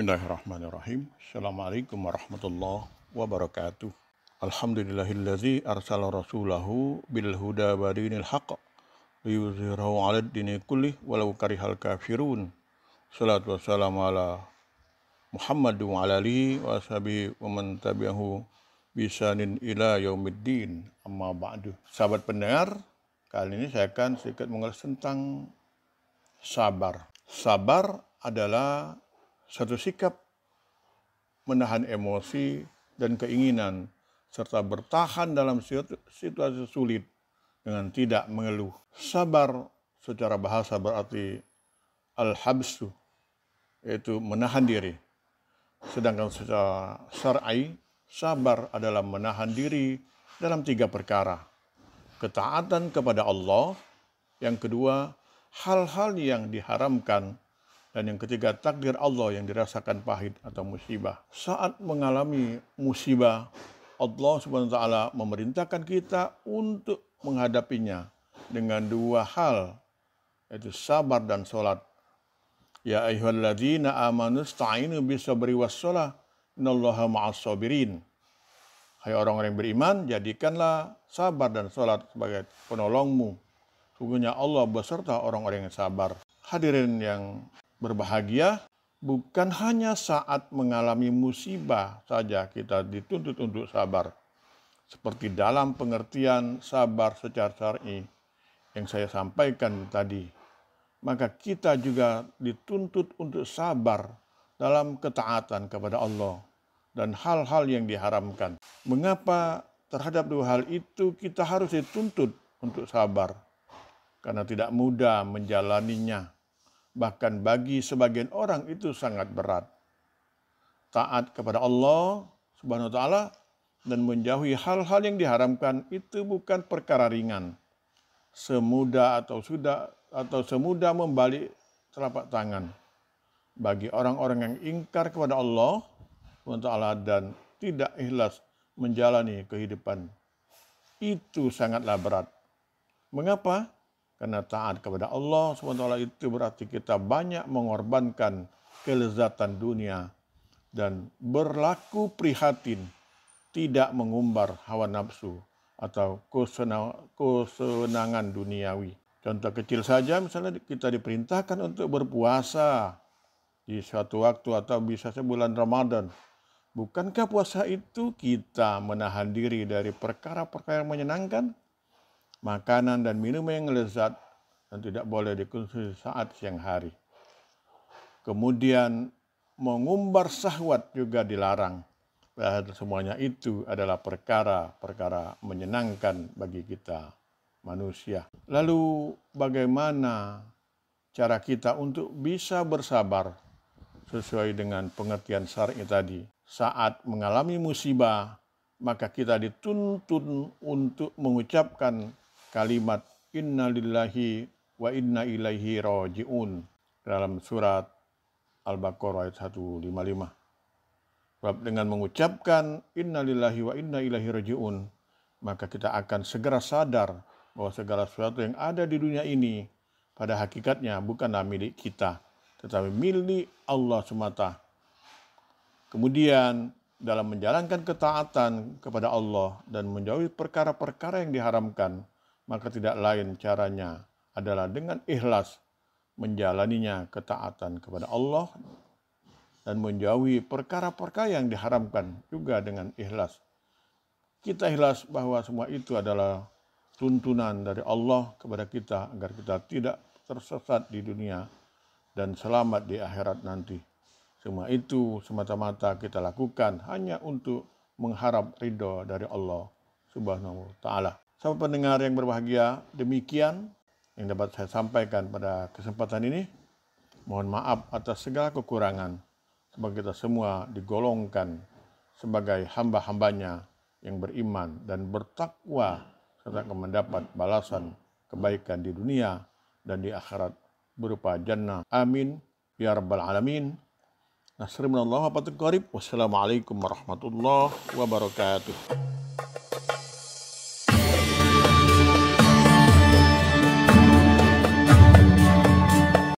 Bismillahirrahmanirrahim. Assalamualaikum warahmatullahi wabarakatuh. Alhamdulillahilladzi arsala rasulahu bil huda wa dinil haqq liyuzhirahu 'alad dini kullih walau karihal kafirun. Shalatu wassalamu ala Muhammad wa ala alihi wa ashabihi wa man tabi'ahu bisanin ila yaumiddin. Amma ba'du. Sahabat pendengar, kali ini saya akan sedikit mengulas tentang sabar. Sabar adalah satu sikap menahan emosi dan keinginan serta bertahan dalam situasi sulit dengan tidak mengeluh. Sabar secara bahasa berarti al-habsu, yaitu menahan diri. Sedangkan secara syar'i, sabar adalah menahan diri dalam 3 perkara. Ketaatan kepada Allah, yang kedua hal-hal yang diharamkan, dan yang ketiga, takdir Allah yang dirasakan pahit atau musibah. Saat mengalami musibah, Allah Subhanahu wa Ta'ala memerintahkan kita untuk menghadapinya dengan 2 hal, yaitu sabar dan sholat. Ya ayyuhalladzina amanu ista'inu bis-sabri was-shalah, innallaha ma'as-sabirin. Hai orang-orang yang beriman, jadikanlah sabar dan sholat sebagai penolongmu. Sungguhnya Allah beserta orang-orang yang sabar. Hadirin yang berbahagia, bukan hanya saat mengalami musibah saja kita dituntut untuk sabar. Seperti dalam pengertian sabar secara syar'i yang saya sampaikan tadi, maka kita juga dituntut untuk sabar dalam ketaatan kepada Allah dan hal-hal yang diharamkan. Mengapa terhadap 2 hal itu kita harus dituntut untuk sabar? Karena tidak mudah menjalaninya. Bahkan bagi sebagian orang itu sangat berat. Taat kepada Allah Subhanahu wa Ta'ala dan menjauhi hal-hal yang diharamkan itu bukan perkara ringan. Semudah membalik telapak tangan. Bagi orang-orang yang ingkar kepada Allah Subhanahu wa Ta'ala dan tidak ikhlas menjalani kehidupan, itu sangatlah berat. Mengapa? Karena taat kepada Allah SWT itu berarti kita banyak mengorbankan kelezatan dunia dan berlaku prihatin, tidak mengumbar hawa nafsu atau kesenangan duniawi. Contoh kecil saja, misalnya kita diperintahkan untuk berpuasa di suatu waktu atau bisa sebulan Ramadan. Bukankah puasa itu kita menahan diri dari perkara-perkara yang menyenangkan? Makanan dan minuman yang lezat dan tidak boleh dikonsumsi saat siang hari. Kemudian mengumbar syahwat juga dilarang. Padahal semuanya itu adalah perkara-perkara menyenangkan bagi kita manusia. Lalu bagaimana cara kita untuk bisa bersabar sesuai dengan pengertian syar'i tadi? Saat mengalami musibah, maka kita dituntun untuk mengucapkan kalimat inna lillahi wa inna ilaihi raji'un dalam surat Al-Baqarah ayat 155. Sebab dengan mengucapkan inna lillahi wa inna ilaihi raji'un, maka kita akan segera sadar bahwa segala sesuatu yang ada di dunia ini pada hakikatnya bukanlah milik kita, tetapi milik Allah semata. Kemudian dalam menjalankan ketaatan kepada Allah dan menjauhi perkara-perkara yang diharamkan, maka tidak lain caranya adalah dengan ikhlas menjalaninya ketaatan kepada Allah dan menjauhi perkara-perkara yang diharamkan juga dengan ikhlas. Kita ikhlas bahwa semua itu adalah tuntunan dari Allah kepada kita agar kita tidak tersesat di dunia dan selamat di akhirat nanti. Semua itu semata-mata kita lakukan hanya untuk mengharap ridho dari Allah Subhanahu wa Ta'ala. Sahabat pendengar yang berbahagia, demikian yang dapat saya sampaikan pada kesempatan ini. Mohon maaf atas segala kekurangan, sebab kita semua digolongkan sebagai hamba-hambanya yang beriman dan bertakwa, serta akan mendapat balasan kebaikan di dunia dan di akhirat berupa jannah. Amin ya rabbal alamin. Nasrullah wa fathu qarib. Wassalamualaikum warahmatullahi wabarakatuh.